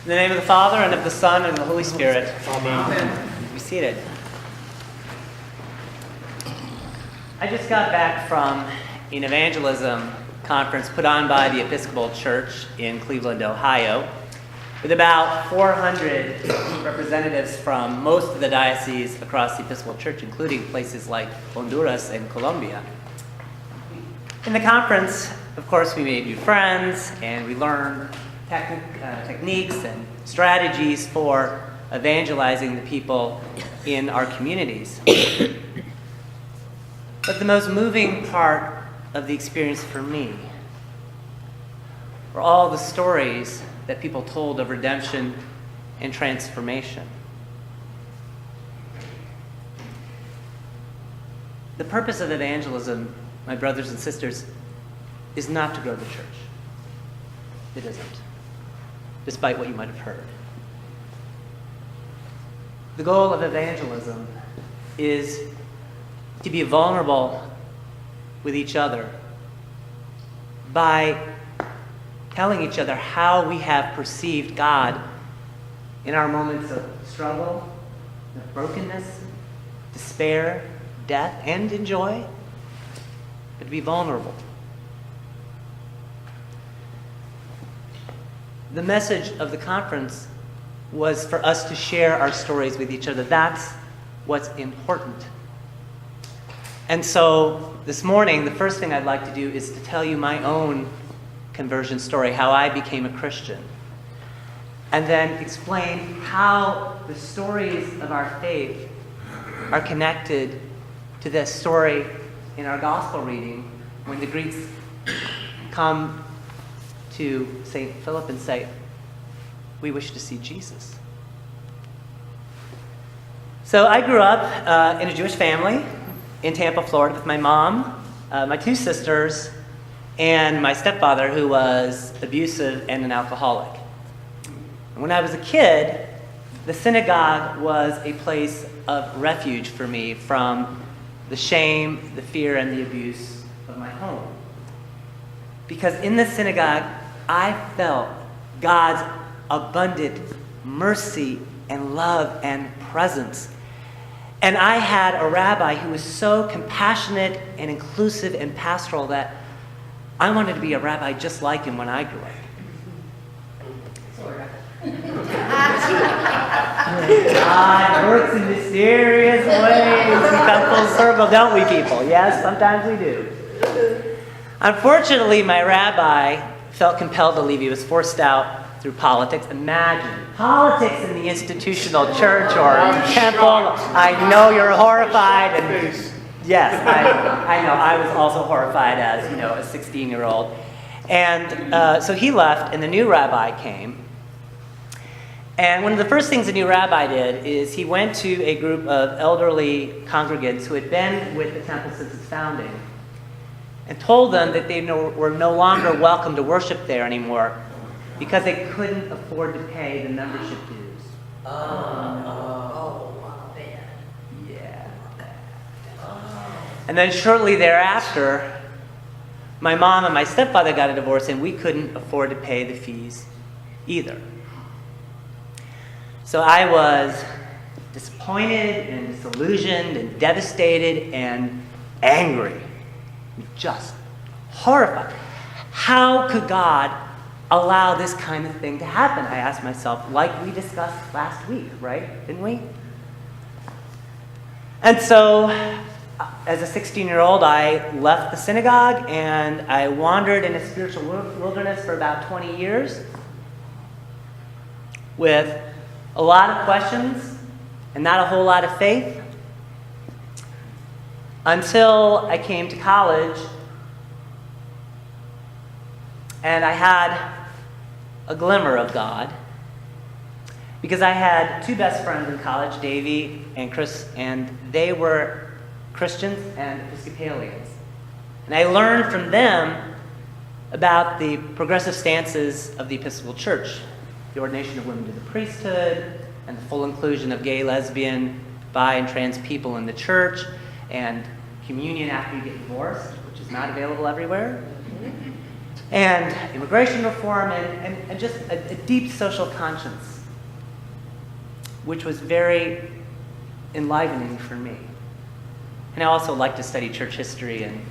In the name of the Father, and of the Son, and of the Holy Spirit. Amen. Be seated. I just got back from an evangelism conference put on by the Episcopal Church in Cleveland, Ohio, with about 400 representatives from most of the dioceses across the Episcopal Church, including places like Honduras and Colombia. In the conference, of course, we made new friends, and we learned techniques and strategies for evangelizing the people in our communities. But the most moving part of the experience for me were all the stories that people told of redemption and transformation. The purpose of evangelism, my brothers and sisters, is not to grow the church. It isn't, despite what you might have heard. The goal of evangelism is to be vulnerable with each other by telling each other how we have perceived God in our moments of struggle, of brokenness, despair, death, and in joy, but to be vulnerable. The message of the conference was for us to share our stories with each other. That's what's important. And so this morning, the first thing I'd like to do is to tell you my own conversion story, how I became a Christian, and then explain how the stories of our faith are connected to the story in our gospel reading when the Greeks come to St. Philip and say, "We wish to see Jesus." So I grew up in a Jewish family in Tampa, Florida, with my mom, my two sisters, and my stepfather, who was abusive and an alcoholic. And when I was a kid, the synagogue was a place of refuge for me from the shame, the fear, and the abuse of my home. Because in the synagogue, I felt God's abundant mercy and love and presence. And I had a rabbi who was so compassionate and inclusive and pastoral that I wanted to be a rabbi just like him when I grew up. God works in mysterious ways. We come full circle, don't we, people? Yes, sometimes we do. Unfortunately, my rabbi felt compelled to leave. He was forced out through politics. Imagine politics in the institutional church or temple. I know you're horrified. And yes, I know. I was also horrified as, a 16-year-old. And so he left, and the new rabbi came. And one of the first things the new rabbi did is he went to a group of elderly congregants who had been with the temple since its founding and told them that they were no longer welcome to worship there anymore because they couldn't afford to pay the membership dues. Yeah. And then shortly thereafter, my mom and my stepfather got a divorce, and we couldn't afford to pay the fees either. So I was disappointed and disillusioned and devastated and angry, just horrified. How could God allow this kind of thing to happen? I asked myself, like we discussed last week, right? Didn't we? And so, as a 16-year-old, I left the synagogue and I wandered in a spiritual wilderness for about 20 years with a lot of questions and not a whole lot of faith, until I came to college and I had a glimmer of God, because I had two best friends in college, Davey and Chris, and they were Christians and Episcopalians. And I learned from them about the progressive stances of the Episcopal Church, the ordination of women to the priesthood, and the full inclusion of gay, lesbian, bi, and trans people in the church, and communion after you get divorced, which is not available everywhere. and immigration reform, and just a deep social conscience, which was very enlivening for me. And I also like to study church history, and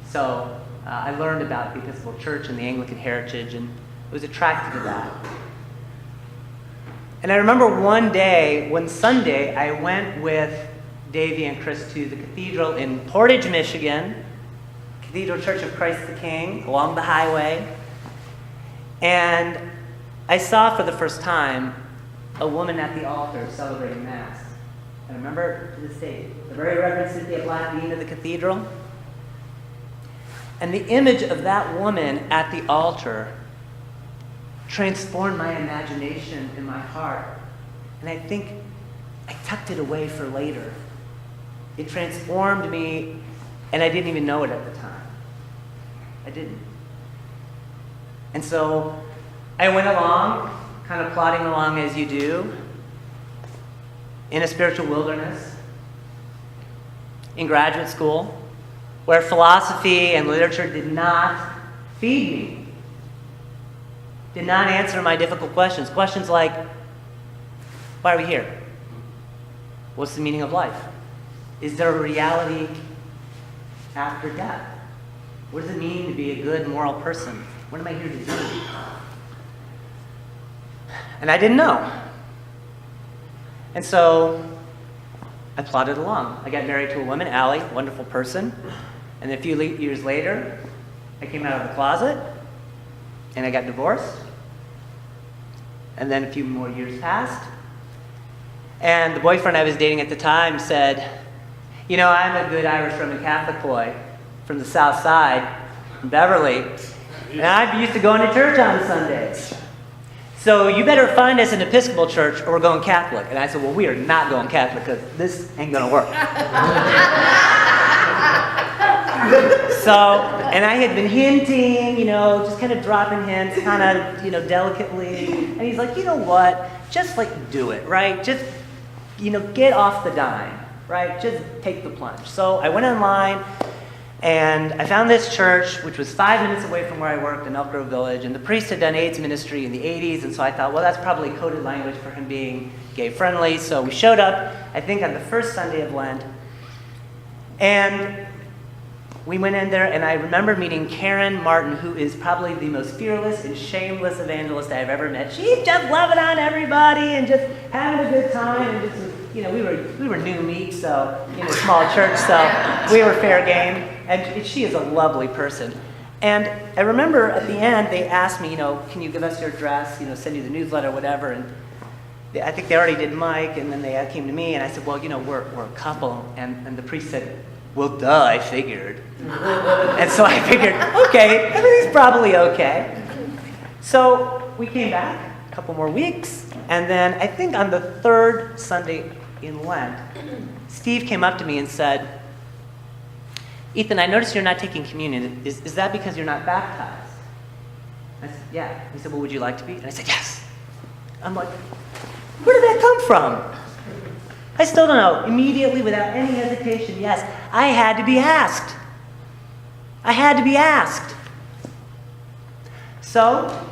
so I learned about the Episcopal Church and the Anglican heritage, and was attracted to that. And I remember one day, one Sunday, I went with Davy and Chris to the cathedral in Portage, Michigan, Cathedral Church of Christ the King, along the highway. And I saw for the first time a woman at the altar celebrating Mass. I remember to this day, the very Reverend Cynthia Black, dean of the cathedral. And the image of that woman at the altar transformed my imagination and my heart. And I think I tucked it away for later. It transformed me, and I didn't even know it at the time. I didn't. And so I went along, kind of plodding along as you do, in a spiritual wilderness, in graduate school, where philosophy and literature did not feed me, did not answer my difficult questions. Questions like, why are we here? What's the meaning of life? Is there a reality after death? What does it mean to be a good moral person? What am I here to do? And I didn't know. And so I plodded along. I got married to a woman, Allie, wonderful person. And a few years later, I came out of the closet and I got divorced. And then a few more years passed. And the boyfriend I was dating at the time said, you know, I'm a good Irish Roman Catholic boy from the South Side, in Beverly, and I'm used to going to church on Sundays. So you better find us an Episcopal church or we're going Catholic. And I said, well, we are not going Catholic because this ain't going to work. So, and I had been hinting, you know, just kind of dropping hints, kind of, you know, delicately. And he's like, you know what? Just like do it, right? Just, you know, get off the dime, right? Just take the plunge. So I went online and I found this church, which was 5 minutes away from where I worked in Elk Grove Village. And the priest had done AIDS ministry in the 80s. And so I thought, well, that's probably coded language for him being gay friendly. So we showed up, I think, on the first Sunday of Lent. And we went in there, and I remember meeting Karen Martin, who is probably the most fearless and shameless evangelist I've ever met. She's just loving on everybody and just having a good time. And just, you know, we were new meat, so in a small church, so we were fair game. And she is a lovely person. And I remember at the end, they asked me, you know, can you give us your address, you know, send you the newsletter, whatever. And I think they already did Mike, and then they came to me, and I said, well, you know, we're a couple. And the priest said, well, duh, I figured. And so I figured, okay, everything's probably okay. So we came back a couple more weeks, and then I think on the third Sunday in Lent, Steve came up to me and said, Ethan, I noticed you're not taking communion. Is that because you're not baptized? I said, yeah. He said, well, would you like to be? And I said, yes. I'm like, where did that come from? I still don't know. Immediately, without any hesitation, yes, I had to be asked. I had to be asked. So,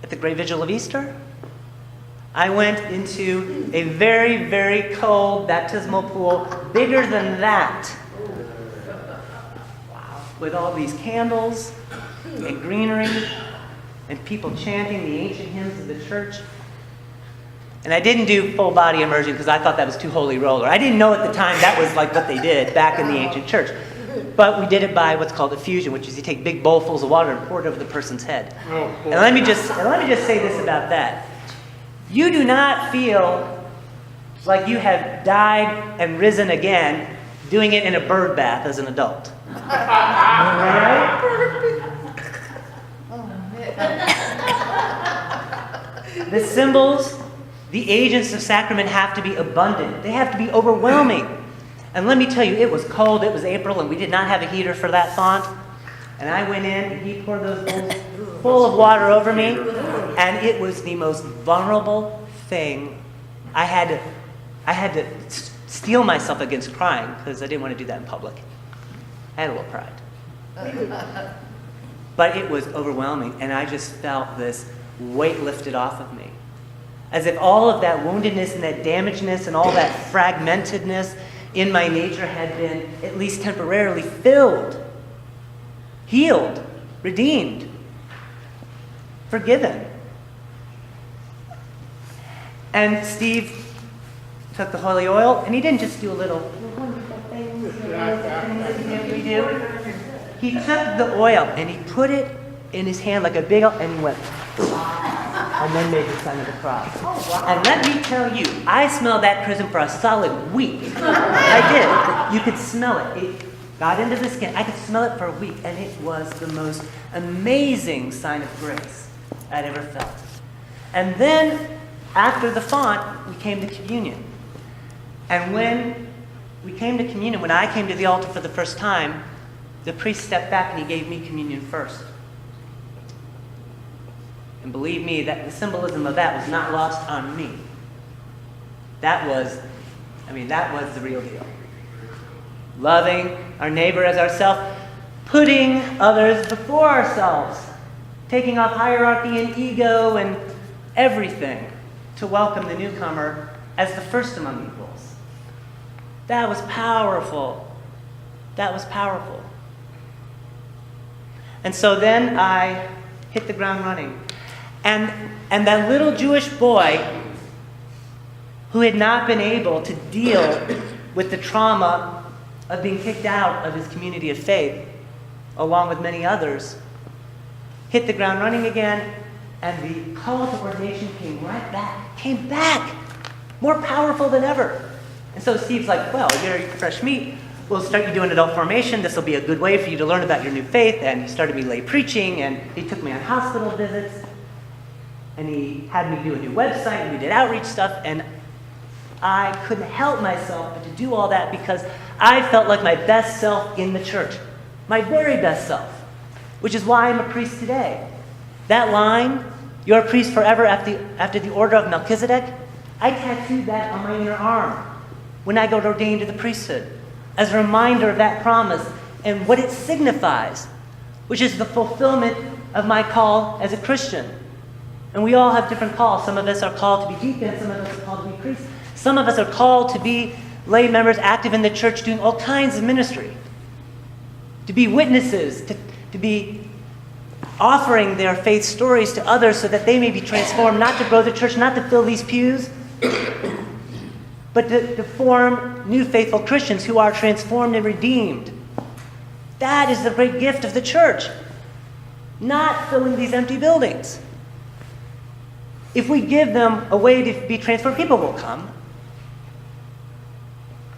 at the Great Vigil of Easter, I went into a very, very cold baptismal pool, bigger than that, with all these candles and greenery and people chanting the ancient hymns of the church. And I didn't do full body immersion because I thought that was too holy roller. I didn't know at the time that was like what they did back in the ancient church. But we did it by what's called effusion, which is you take big bowlfuls of water and pour it over the person's head. And let me just say this about that. You do not feel like you have died and risen again doing it in a bird bath as an adult. Right? The symbols, the agents of sacrament have to be abundant. They have to be overwhelming. And let me tell you, it was cold. It was April, and we did not have a heater for that font. And I went in, and he poured those bowls full of water over me, and it was the most vulnerable thing. I had to steel myself against crying because I didn't want to do that in public. I had a little pride. But it was overwhelming, and I just felt this weight lifted off of me. As if all of that woundedness and that damagedness and all that fragmentedness in my nature had been at least temporarily filled, healed, redeemed, forgiven. And Steve took the holy oil, and he didn't just do a little wonderful things that we do. He took the oil, and he put it in his hand like a big, and he went, and then made the sign of the cross. And let me tell you, I smelled that chrism for a solid week. I did. You could smell it. It got into the skin. I could smell it for a week, and it was the most amazing sign of grace I'd ever felt. And then, after the font, we came to communion. And when we came to communion, when I came to the altar for the first time, the priest stepped back and he gave me communion first. And believe me, that the symbolism of that was not lost on me. That was the real deal. Loving our neighbor as ourselves, putting others before ourselves, taking off hierarchy and ego and everything to welcome the newcomer as the first among equals. That was powerful. That was powerful. And so then I hit the ground running. And that little Jewish boy who had not been able to deal with the trauma of being kicked out of his community of faith, along with many others, hit the ground running again, and the call to ordination came back, more powerful than ever. And so Steve's like, well, you're fresh meat. We'll start you doing adult formation. This will be a good way for you to learn about your new faith. And he started me lay preaching, and he took me on hospital visits, and he had me do a new website, and we did outreach stuff, and I couldn't help myself but to do all that because I felt like my best self in the church, my very best self, which is why I'm a priest today. That line, you're a priest forever after the order of Melchizedek, I tattooed that on my inner arm when I got ordained to the priesthood, as a reminder of that promise and what it signifies, which is the fulfillment of my call as a Christian. And we all have different calls. Some of us are called to be deacons, some of us are called to be priests. Some of us are called to be lay members active in the church doing all kinds of ministry, to be witnesses, to be offering their faith stories to others so that they may be transformed, not to grow the church, not to fill these pews, but to form new faithful Christians who are transformed and redeemed. That is the great gift of the church, not filling these empty buildings. If we give them a way to be transformed, people will come.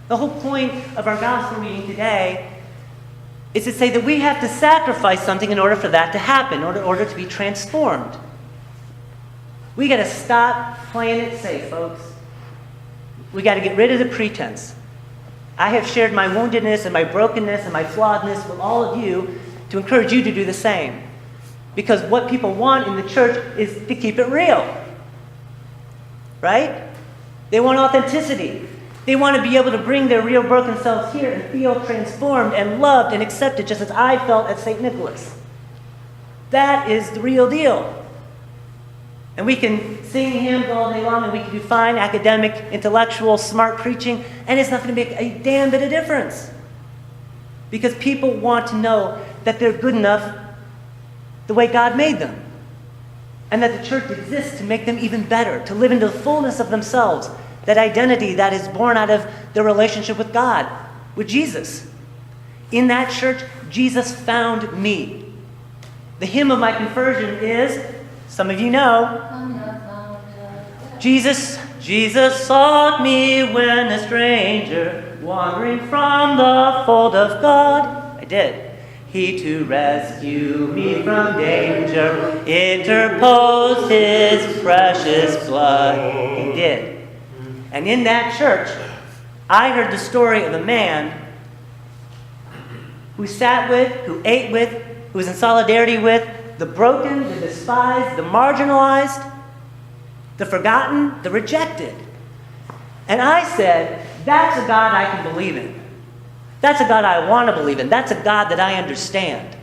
The whole point of our gospel reading today is to say that we have to sacrifice something in order for that to happen, in order to be transformed. We got to stop playing it safe, folks. We got to get rid of the pretense. I have shared my woundedness and my brokenness and my flawedness with all of you to encourage you to do the same. Because what people want in the church is to keep it real. Right? They want authenticity. They want to be able to bring their real broken selves here and feel transformed and loved and accepted just as I felt at St. Nicholas. That is the real deal. And we can sing hymns all day long, and we can do fine academic, intellectual, smart preaching, and it's not going to make a damn bit of difference. Because people want to know that they're good enough the way God made them. And that the church exists to make them even better, to live into the fullness of themselves, that identity that is born out of their relationship with God, with Jesus. In that church, Jesus found me. The hymn of my conversion is, some of you know, Jesus sought me when a stranger, wandering from the fold of God. I did. He to rescue me from danger interposed his precious blood. He did. And in that church, I heard the story of a man who sat with, who ate with, who was in solidarity with the broken, the despised, the marginalized, the forgotten, the rejected. And I said, that's a God I can believe in. That's a God I want to believe in. That's a God that I understand.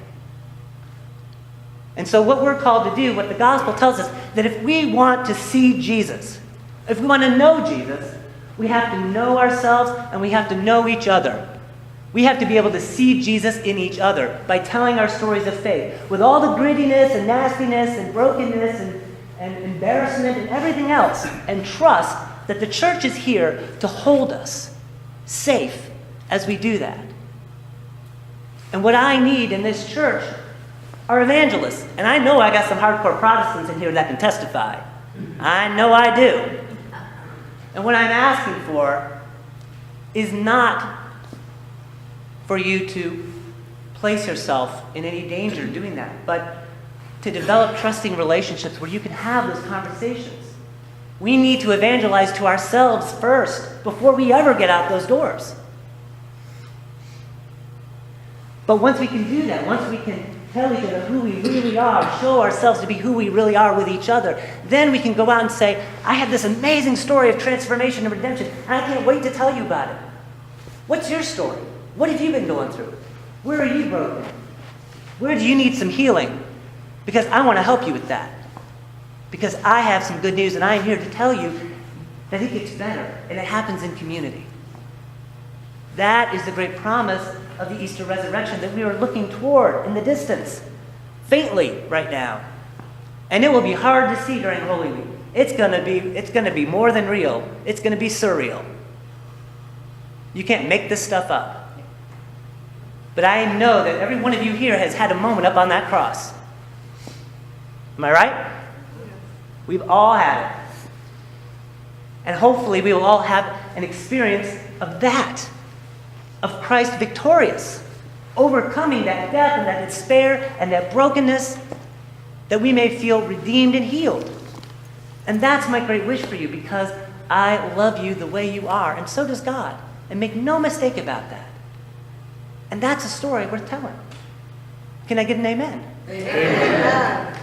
And so what we're called to do, what the gospel tells us, that if we want to see Jesus, if we want to know Jesus, we have to know ourselves and we have to know each other. We have to be able to see Jesus in each other by telling our stories of faith. With all the grittiness and nastiness and brokenness and embarrassment and everything else. And trust that the church is here to hold us safe as we do that. And what I need in this church are evangelists. And I know I got some hardcore Protestants in here that can testify. I know I do. And what I'm asking for is not for you to place yourself in any danger doing that, but to develop trusting relationships where you can have those conversations. We need to evangelize to ourselves first before we ever get out those doors. But once we can do that, once we can tell each other who we really are, show ourselves to be who we really are with each other, then we can go out and say, I had this amazing story of transformation and redemption, and I can't wait to tell you about it. What's your story? What have you been going through? Where are you broken? Where do you need some healing? Because I want to help you with that. Because I have some good news, and I am here to tell you that it gets better, and it happens in community. That is the great promise of the Easter resurrection that we are looking toward in the distance, faintly right now. And it will be hard to see during Holy Week. It's going to be more than real. It's going to be surreal. You can't make this stuff up. But I know that every one of you here has had a moment up on that cross. Am I right? We've all had it. And hopefully we will all have an experience of that. Of Christ victorious, overcoming that death and that despair and that brokenness, that we may feel redeemed and healed. And that's my great wish for you, because I love you the way you are, and so does God. And make no mistake about that. And that's a story worth telling. Can I get an amen? Amen.